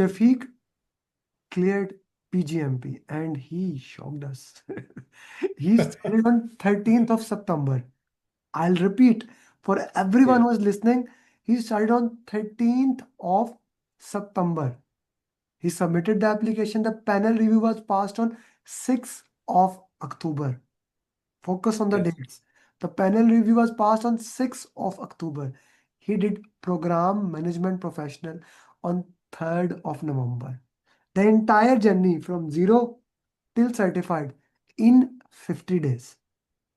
Shafiq cleared PgMP and he shocked us. He started on 13th of September. I'll repeat for everyone Yes. who is listening. He started on 13th of September. He submitted the application. The panel review was passed on 6th of October. Focus on the Yes. dates. The panel review was passed on 6th of October. He did program management professional on 3rd of November. The entire journey from zero till certified in 50 days.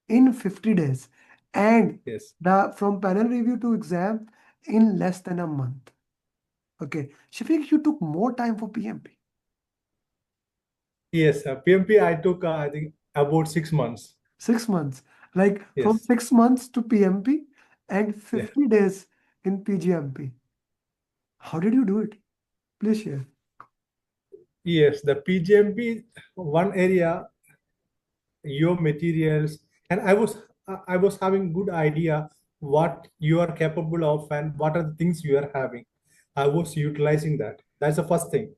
In 50 days. And Yes. the from panel review to exam in less than a month. Okay. Shafiq, you took more time for PMP. Yes. PMP, I took, I think, about 6 months. 6 months. Like from Yes. 6 months to PMP and Yeah. 50 days in PGMP. How did you do it? Please share. Yes. The PGMP, one area, your materials, and I was having good idea what you are capable of and what are the things you are having. I was utilizing that. That's the first thing.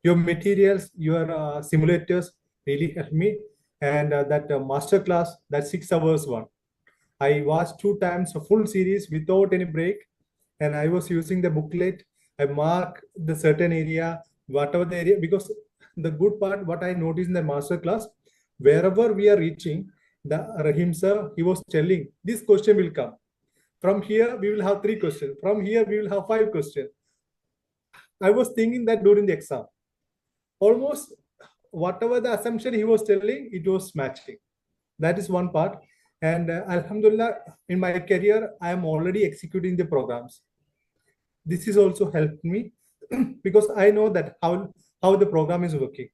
Your materials, your simulators really helped me, and that master class, that 6 hours one, I watched 2 times a full series without any break, and I was using the booklet. I mark the certain area, whatever the area, because the good part, what I noticed in the master class, wherever we are reaching, the Rahim sir, he was telling this question will come. From here, we will have 3 questions. From here, we will have 5 questions. I was thinking that during the exam, almost whatever the assumption he was telling, it was matching. That is one part. And Alhamdulillah, in my career, I am already executing the programs. This is also helped me because I know that how the program is working.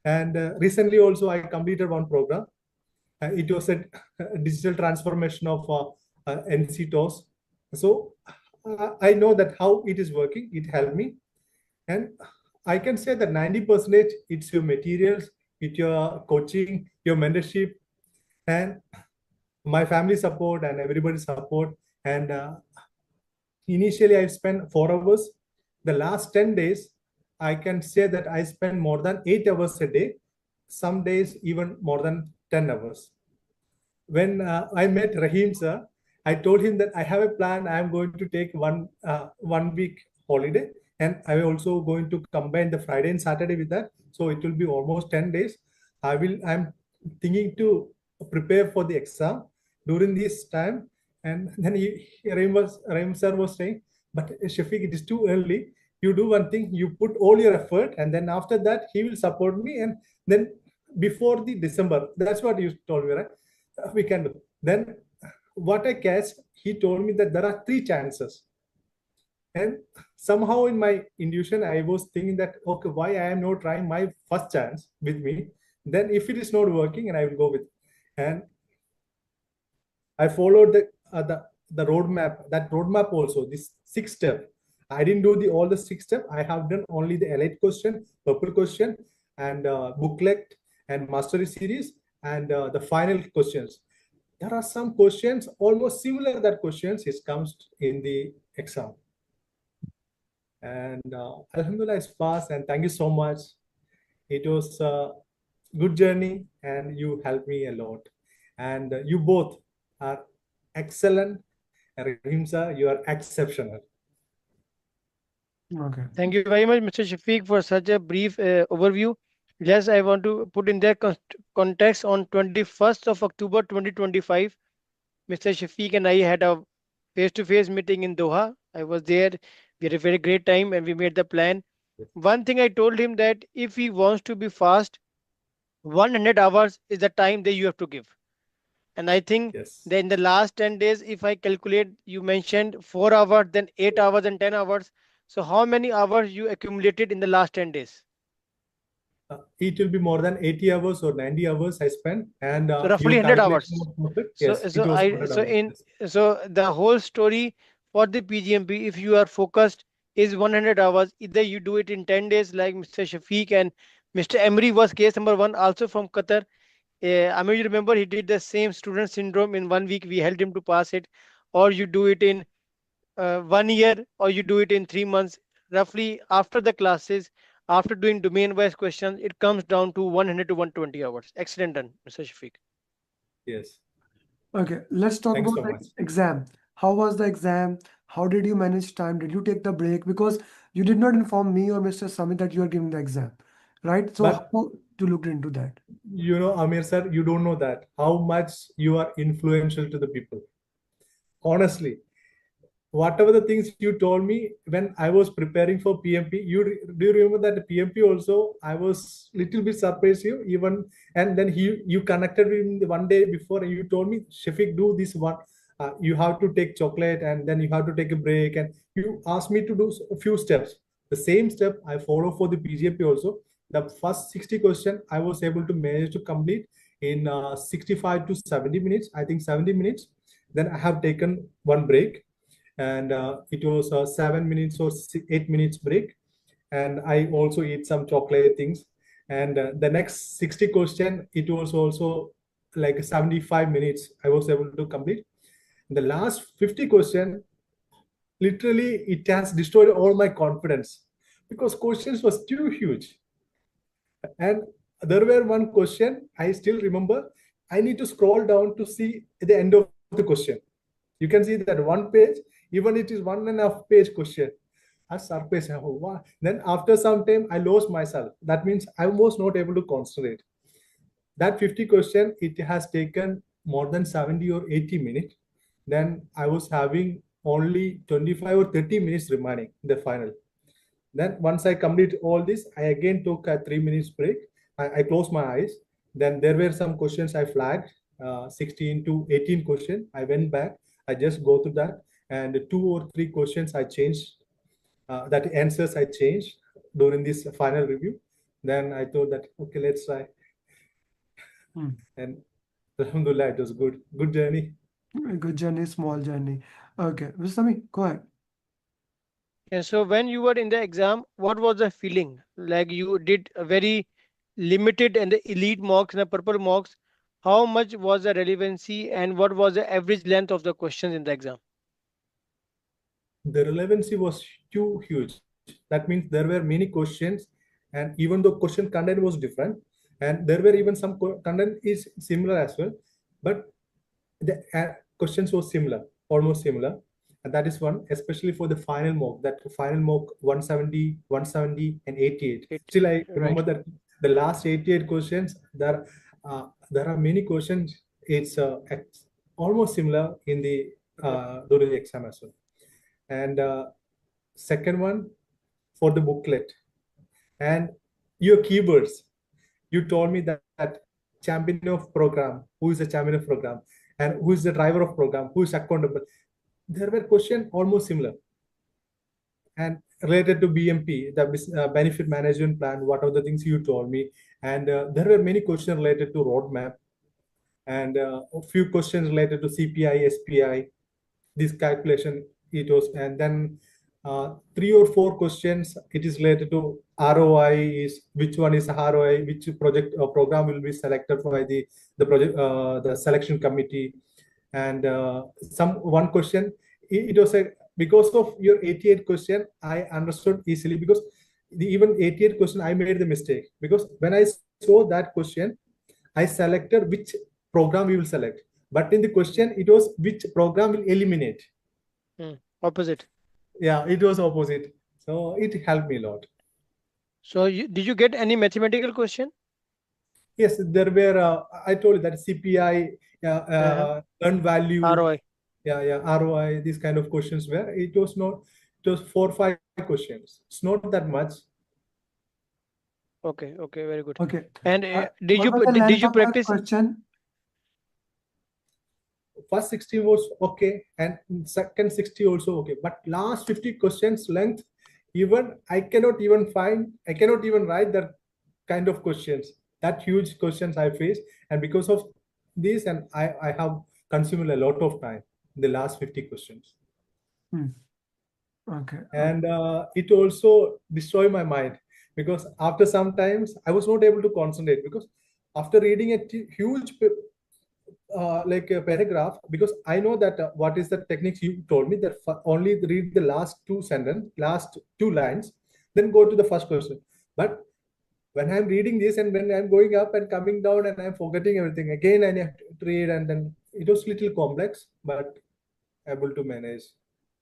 And recently also I completed one program. It was a digital transformation of NC TOS. So I know that how it is working. It helped me, and I can say that 90% it's your materials, it's your coaching, your mentorship, and my family support and everybody's support. And initially I spent 4 hours. The last 10 days, I can say that I spend more than 8 hours a day, some days even more than 10 hours. When I met Rahim sir, I told him that I have a plan. I am going to take 1 week holiday, and I am also going to combine the Friday and Saturday with that. So it will be almost 10 days. I'm thinking to prepare for the exam during this time. And then Rahim sir was saying, but Shafiq, it is too early. You do one thing, you put all your effort, and then after that, he will support me. And then before the December, that's what you told me, right? We can do. Then what I catch, he told me that there are 3 chances. And somehow in my intuition, I was thinking that, okay, why I am not trying my first chance with me? Then if it is not working, and I will go with. And I followed the roadmap. That roadmap also, this 6 step. I didn't do the all the 6 step. I have done only the elite question, purple question, and booklet and mastery series, and the final questions. There are some questions almost similar that questions is comes in the exam. And Alhamdulillah, it's passed. And thank you so much. It was a good journey, and you helped me a lot. And you both are excellent. Rahim sir, you are exceptional. Okay. Thank you very much, Mr. Shafiq, for such a brief overview. Yes, I want to put in that context on 21st of October 2025. Mr. Shafiq and I had a face-to-face meeting in Doha. I was there. We had a very great time and we made the plan. One thing I told him that if he wants to be fast, 100 hours is the time that you have to give. And I think Yes. that in the last 10 days, if I calculate, you mentioned 4 hours, then 8 hours, and 10 hours. So, how many hours you accumulated in the last 10 days? It will be more than 80 hours or 90 hours I spent. And So, roughly your 100 calculation hours. was perfect. So, Yes, it so was I, 100 so hours. in, Yes. so the whole story for the PGMP, if you are focused, is 100 hours. Either you do it in 10 days, like Mr. Shafiq and Mr. Emery was case number one, also from Qatar. I mean, you remember he did the same student syndrome in 1 week. We helped him to pass it, or you do it in 1 year, or you do it in 3 months. roughly after the classes, after doing domain wise questions, it comes down to 100 to 120 hours. Excellent done, Mr. Shafiq. Yes. Okay, let's talk Thanks about so the much. exam. How was the exam? How did you manage time? Did you take the break? Because you did not inform me or Mr. Samit that you are giving the exam, right? So But how you looked into that? Amir sir, you don't know that how much you are influential to the people. Honestly, whatever the things you told me when I was preparing for PMP, do you remember that the PMP also I was little bit surprised you even, and then you connected with me the one day before and you told me, Shafiq, do this one. You have to take chocolate and then you have to take a break, and you asked me to do a few steps. The same step I follow for the PGMP also. The first 60 question I was able to manage to complete in 65 to 70 minutes. I think 70 minutes. Then I have taken one break, and it was 7 minutes or 8 minutes break, and I also eat some chocolate things, and the next 60 question it was also like 75 minutes I was able to complete. The last 50 question, literally it has destroyed all my confidence because questions was too huge. And there were one question I still remember. I need to scroll down to see the end of the question. You can see that one page, even it is 1.5 page question. I surprised. Oh, wow. Then after some time, I lost myself. That means I was not able to concentrate. That 50 question, it has taken more than 70 or 80 minutes. Then I was having only 25 or 30 minutes remaining in the final. Then once I complete all this, I again took a 3 minutes break. I closed my eyes. Then there were some questions I flagged, 16 to 18 questions. I went back. I just go through that, and 2 or 3 questions I changed. That answers I changed during this final review. Then I thought that okay, let's try. Hmm. And Alhamdulillah, it was good. Good journey. A good journey, small journey. Okay, Mr. Samit, go ahead. And so when you were in the exam, what was the feeling? Like you did a very limited and the elite mocks and the purple mocks. How much was the relevancy and what was the average length of the questions in the exam? The relevancy was too huge. That means there were many questions, and even though question content was different, and there were even some content is similar as well, but the questions were similar, almost similar. And that is one, especially for the final mock, that final mock 170, 170, and 88. It Still, I remember right. that the last 88 questions, there are many questions. It's almost similar in the Yep. during the exam as well. And second one for the booklet and your keywords. You told me that champion of program, who is the champion of program, and who is the driver of program, who is accountable. There were questions almost similar and related to BMP, the benefit management plan. What are the things you told me? And there were many questions related to roadmap, and a few questions related to CPI, SPI, this calculation it was. And then 3 or 4 questions it is related to ROI, is which one is ROI, which project or program will be selected by the project the selection committee. And some one question, it was a, because of your 88 question I understood easily, because the even 88 question I made the mistake, because when I saw that question I selected which program we will select, but in the question it was which program will eliminate. Hmm. Opposite. Yeah, it was opposite, so it helped me a lot. So did you get any mathematical question? Yes, there were I told you that CPI, Uh-huh. earned value, ROI. yeah, yeah, ROI, these kind of questions were, it was not, it was 4 or 5 questions, it's not that much. Okay, okay, very good. Okay. And What was the did length you of the practice? question? First 60 was okay, and second 60 also okay, but last 50 questions length, even I cannot even write that kind of questions, that huge questions I faced. And because of this, and I have consumed a lot of time in the last 50 questions. Hmm. Okay. And it also destroyed my mind, because after some times I was not able to concentrate, because after reading a huge like a paragraph, because I know that what is the techniques you told me, that only read the last two sentence, last two lines, then go to the first question. But when I'm reading this and when I'm going up and coming down and I'm forgetting everything again, I have to read, and then it was little complex, but able to manage.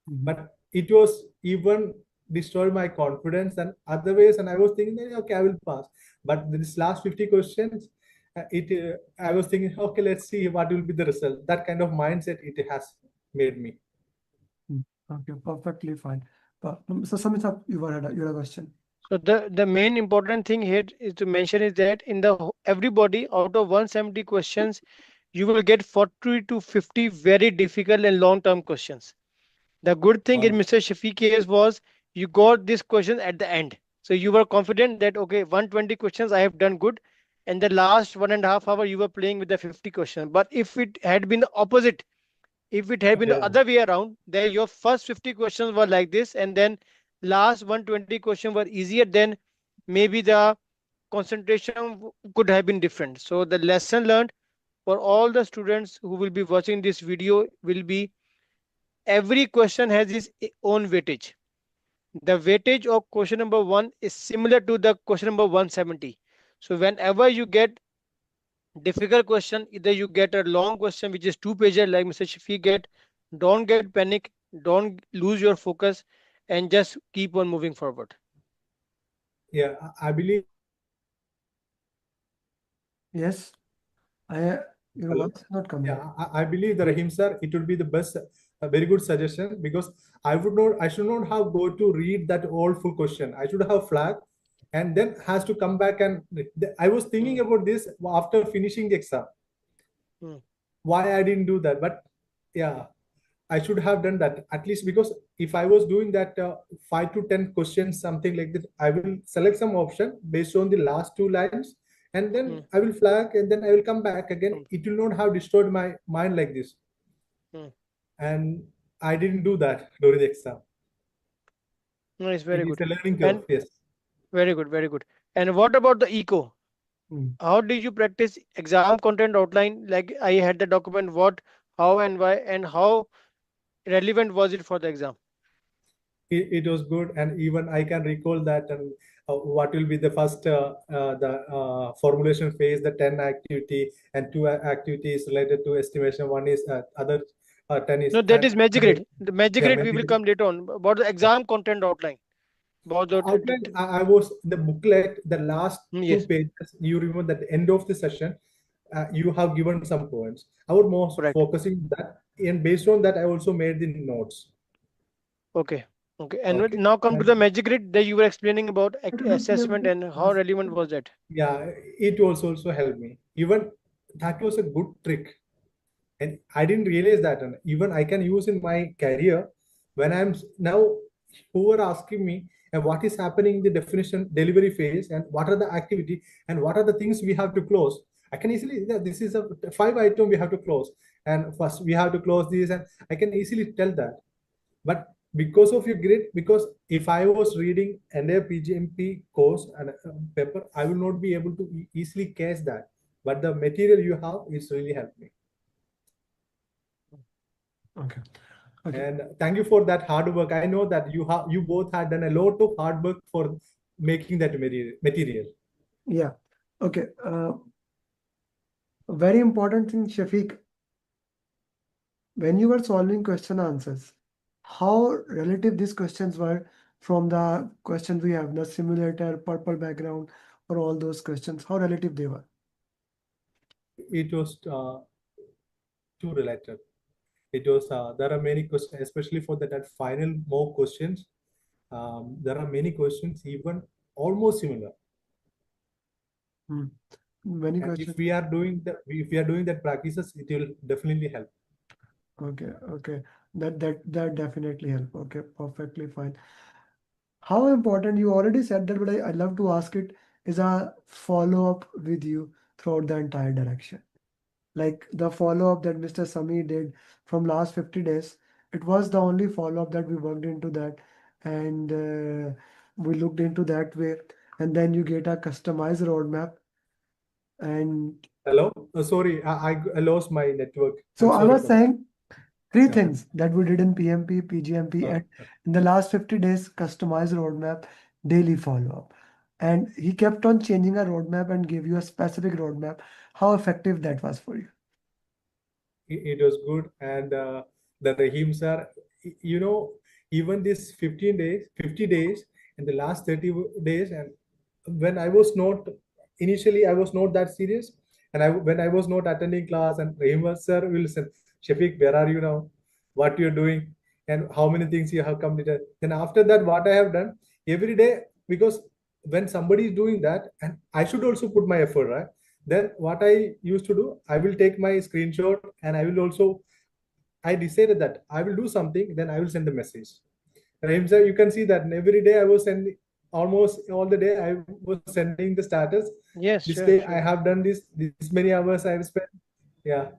Mhm. But it was even destroyed my confidence and other ways, and I was thinking that, okay, I will pass. But this last 50 questions, it I was thinking, okay, let's see what will be the result. That kind of mindset it has made me. Mm. Okay, perfectly fine. So, Samita, you had a question. So the main important thing here is to mention is that in the everybody out of 170 questions, you will get 40 to 50 very difficult and long term questions. The good thing in uh, Mr. Shafiq case was you got this question at the end. So you were confident that okay, 120 questions I have done good, and the last 1.5 hour you were playing with the 50 questions. But if it had been the opposite, if it had been the yeah, other way around, then your first 50 questions were like this, and then last 120 questions were easier, then maybe the concentration could have been different. So the lesson learned for all the students who will be watching this video will be every question has its own weightage. The weightage of question number one is similar to the question number 170. So whenever you get difficult question, either you get a long question which is two pager like Mr. Shafiq get, don't get panic, don't lose your focus, and just keep on moving forward. yeah, I believe. Yes, I your Hello. voice is not coming. Yeah, I believe the Rahim sir, it would be the best, a very good suggestion, because I should not have go to read that all full question. I should have flag, and then has to come back and I was thinking Hmm, about this after finishing the exam. hmm, Why I didn't do that? But yeah, I should have done that at least, because if I was doing that 5 to 10 questions, something like that, I will select some option based on the last two lines, and then hmm, I will flag, and then I will come back again. hmm, It will not have destroyed my mind like this. hmm. And I didn't do that during the exam. No, it's It very is good. a learning curve. And Yes, very good, very good. And what about the eco? Mm. How did you practice exam content outline? Like I had the document, what, how, and why, and how relevant was it for the exam? it was good, and even I can recall that. And what will be the first the formulation phase, the 10 activity, and two activities related to estimation. One is other 10 is No, that is magic and grade. The magic yeah, grade we will come later on. About the exam content outline. About the outline. I was the booklet, the last two yes, pages. You remember that the end of the session, you have given some points. I was most correct. focusing that, and based on that, I also made the notes. Okay. Okay. And Okay, now come to the and magic grid that you were explaining about What will be assessment the and how yes. relevant was that? yeah, it also helped me. Even that was a good trick, and I didn't realize that. And even I can use in my career when now, who are asking me and what is happening in the definition delivery phase, and what are the activity, and what are the things we have to close. I can easily, yeah, this is a 5 item we have to close, and first we have to close this, and I can easily tell that. But because of your grid, because if I was reading entire PgMP course and paper, I will not be able to easily catch that. But the material you have is really helped me. Okay. Okay. And thank you for that hard work. I know that you both had done a lot of hard work for making that material. Yeah. Okay. Very important thing, Shafiq. When you were solving question answers, how relative these questions were from the questions we have, the simulator, purple background, or all those questions, how relative they were. It was too related. It was there are many questions, especially for that final more questions. There are many questions even almost similar. Hmm. Many And questions. if we are doing that practices, it will definitely help. Okay, okay. That definitely help. Okay, perfectly fine. How important, you already said that, but I love to ask it, is a follow-up with you throughout the entire direction. Like the follow-up that Mr. Sami did from last 50 days, it was the only follow-up that we worked into that, and we looked into that way. And then you get a customized roadmap, And Hello? Sorry, I lost my network. so I'm I sorry was for that. saying three Yeah. things that we did in PMP, PGMP, and in the last 50 days, customized roadmap, daily follow-up. And he kept on changing a roadmap and gave you a specific roadmap. How effective that was for you? It was good. And the Rahim sir, you know, even this 15 days, 50 days, and the last 30 days, and when I was not, initially, I was not that serious. And when I was not attending class, and Rahim sir will say, Shafiq, where are you now? What you're doing? And how many things you have completed? Then after that, what I have done every day, because when somebody is doing that, and I should also put my effort, right? Then what I used to do, I will take my screenshot, and I will also, I decided that I will do something, then I will send the message. Rahim sir, you can see that every day I was sending, almost all the day I was sending the status. Yes, This sure, day I sure. have done this many hours I have spent. Yeah.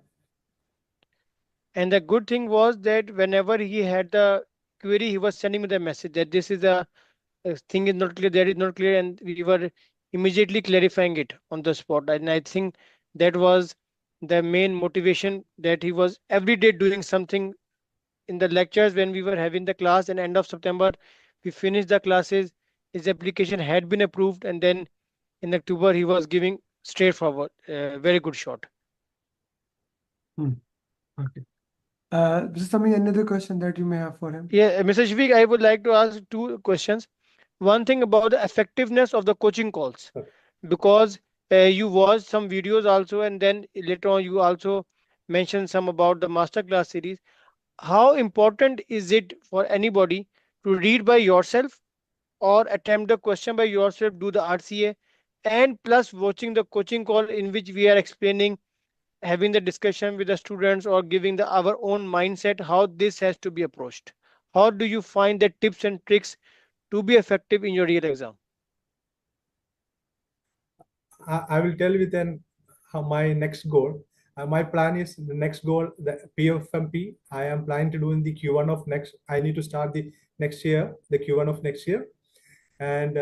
And the good thing was that whenever he had the query, he was sending me the message that this is a thing is not clear, that is not clear, and we were immediately clarifying it on the spot. And I think that was the main motivation, that he was every day doing something in the lectures when we were having the class. And end of September, we finished the classes. His application had been approved, and then in October he was giving straightforward. Very good shot. Hmm. Okay. Just tell me another question that you may have for him. Yeah, Mr. Shafiq, I would like to ask two questions. One thing about the effectiveness of the coaching calls, Okay. because you watched some videos also, and then later on you also mentioned some about the masterclass series. How important is it for anybody to read by yourself or attempt the question by yourself, do the RCA, and plus watching the coaching call in which we are explaining, having the discussion with the students, or giving the our own mindset how this has to be approached? How do you find the tips and tricks to be effective in your real exam? I will tell you then how my next goal. My plan is the next goal, the PFMP. I am planning to do in the Q1 of next. I need to start the next year, the Q1 of next year. And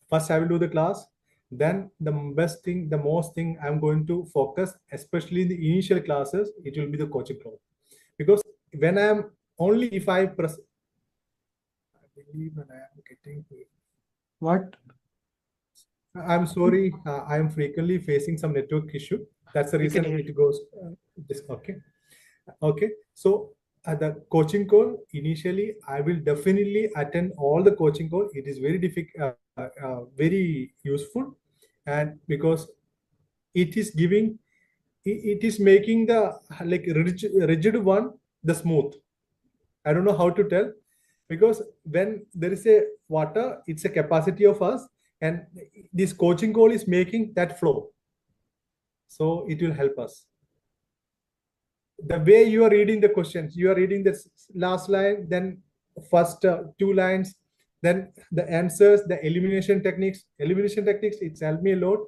first, I will do the class. Then the best thing, the most thing I'm going to focus, especially in the initial classes, it will be the coaching class. Because when I am only if I press, I believe when I am getting. What? I'm sorry, I am frequently facing some network issue. That's the We can reason hear it you. goes this. Okay. Okay. So the coaching call, initially, I will definitely attend all the coaching call. It is very difficult, very useful, and because it is giving, it is making the like rigid one the smooth. I don't know how to tell, because when there is a water, it's a capacity of us, and this coaching goal is making that flow. So it will help us. The way you are reading the questions, you are reading the last line, then first two lines, then the answers, the elimination techniques. Elimination techniques, it's helped me a lot,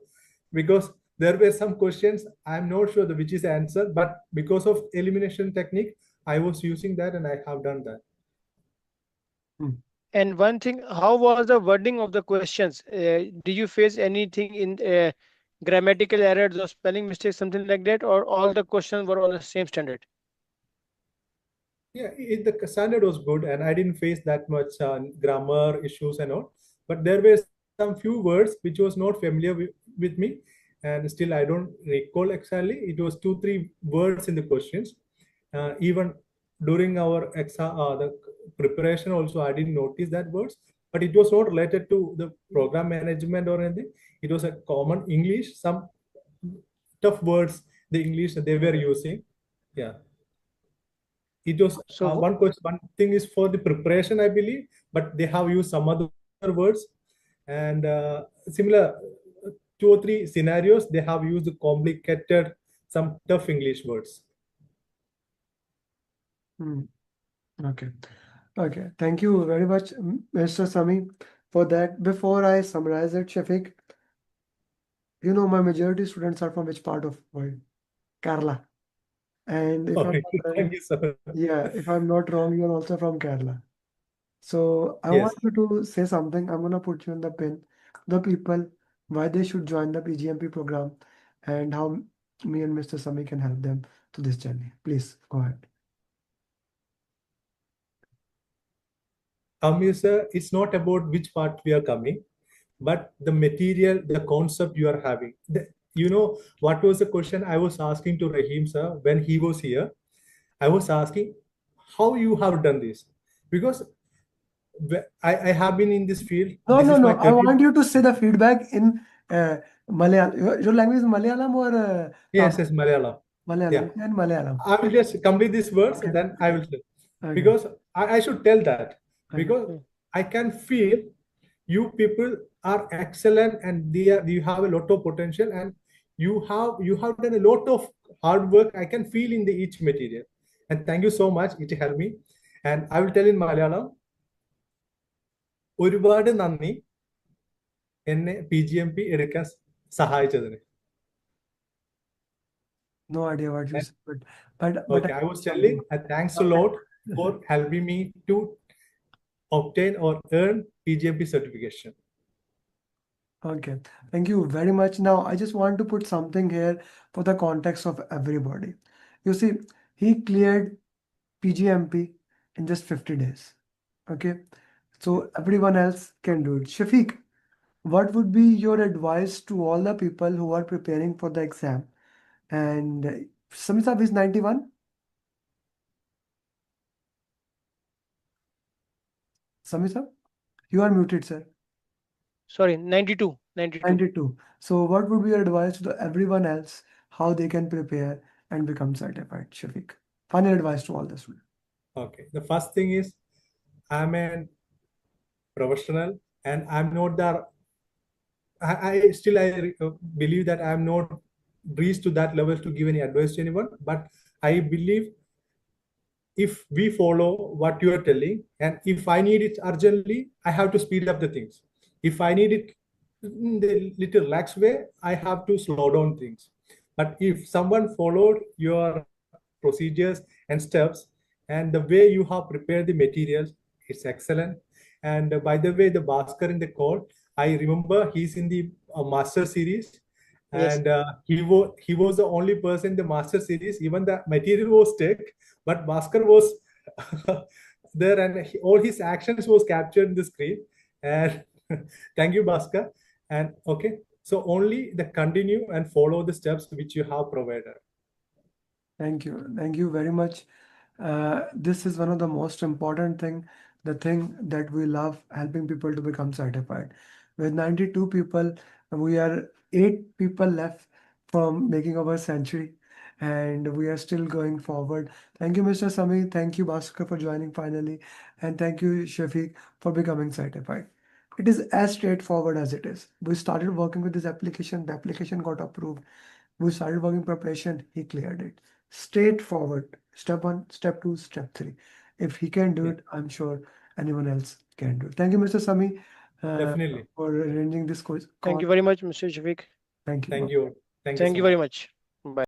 because there were some questions I'm not sure which is the answer, but because of elimination technique, I was using that and I have done that. Hmm. And one thing, how was the wording of the questions? Do you face anything in grammatical errors or spelling mistakes, something like that, or all the questions were on the same standard? Yeah, the standard was good, and I didn't face that much grammar issues and all. But there were some few words which was not familiar with me, and still I don't recall exactly. It was two, three words in the questions. Even during our exam, the preparation also, I didn't notice that words. But it was not related to the program management or anything. It was a common English, some tough words, the English that they were using. Yeah, it was So, one question. One thing is for the preparation, I believe, but they have used some other words, and similar two or three scenarios. They have used complicated, some tough English words. Hmm. Okay. Okay. Thank you very much, Mr. Sami, for that. Before I summarize it, Shafiq, you know my majority students are from which part of world? Kerala. And if I'm Okay, not thank wrong, you, sir. yeah, if I'm not wrong, you're also from Kerala. So I Yes. want you to say something. I'm gonna put you in the pin. The people, why they should join the PGMP program, and how me and Mr. Sami can help them to this journey. Please go ahead. Sir, it's not about which part we are coming, but the material, the concept you are having. What was the question I was asking to Rahim sir when he was here? I was asking how you have done this, because I have been in this field. No, This no, is no. my I 30. want you to say the feedback in Malayalam. Your language is Malayalam or Yes, Tamil? yes, Malayalam. Malayalam Yeah, and Malayalam. I will just complete these words, Okay. then I will tell. Okay. Because I should tell that, Okay. because I can feel you people are excellent and you have a lot of potential, and you have done a lot of hard work. I can feel in the each material, and thank you so much. It helped me, and I will tell in Malayalam. ഒരുപാട് നന്ദി എന്നെ PgMP എടുക്കാൻ സഹായിച്ചതിന്. No idea what you said, but Okay, I was telling, thanks a lot for helping me to obtain or earn PgMP certification. Okay, thank you very much. Now, I just want to put something here for the context of everybody. You see, he cleared PGMP in just 50 days. Okay, so everyone else can do it. Shafiq, what would be your advice to all the people who are preparing for the exam? And Samisab is 91. Samisab, you are muted, sir. Sorry, 92. 92. 92. So, what would be your advice to everyone else how they can prepare and become certified, Shafiq? Final advice to all the students. Okay, the first thing is I'm a professional and I'm not the. I believe that I'm not reached to that level to give any advice to anyone, but I believe if we follow what you are telling, and if I need it urgently, I have to speed up the things. If I need it in the little lax way, I have to slow down things. But if someone followed your procedures and steps, and the way you have prepared the materials, it's excellent. And by the way, the Bhaskar in the call, I remember he's in the master series, Yes. and he was the only person in the master series. Even the material was stuck, but Bhaskar was there, and all his actions was captured in the screen. And thank you, Bhaskar. And okay, so only the continue and follow the steps which you have provided. Thank you. Thank you very much. This is one of the most important thing, the thing that we love helping people to become certified. With 92 people, we are 8 people left from making our century, and we are still going forward. Thank you, Mr. Sami. Thank you, Bhaskar, for joining finally. And thank you, Shafiq, for becoming certified. It is as straightforward as it is. We started working with this application, the application got approved. We started working preparation, he cleared it. Straightforward. Step 1, step 2, step 3. If he can do Yeah, it, I'm sure anyone else can do it. Thank you, Mr. Sami, definitely. for arranging this Thank call. you very much, Mr. Shafiq. Thank you. Thank Bye. you. Thank you Thank so you much. very much.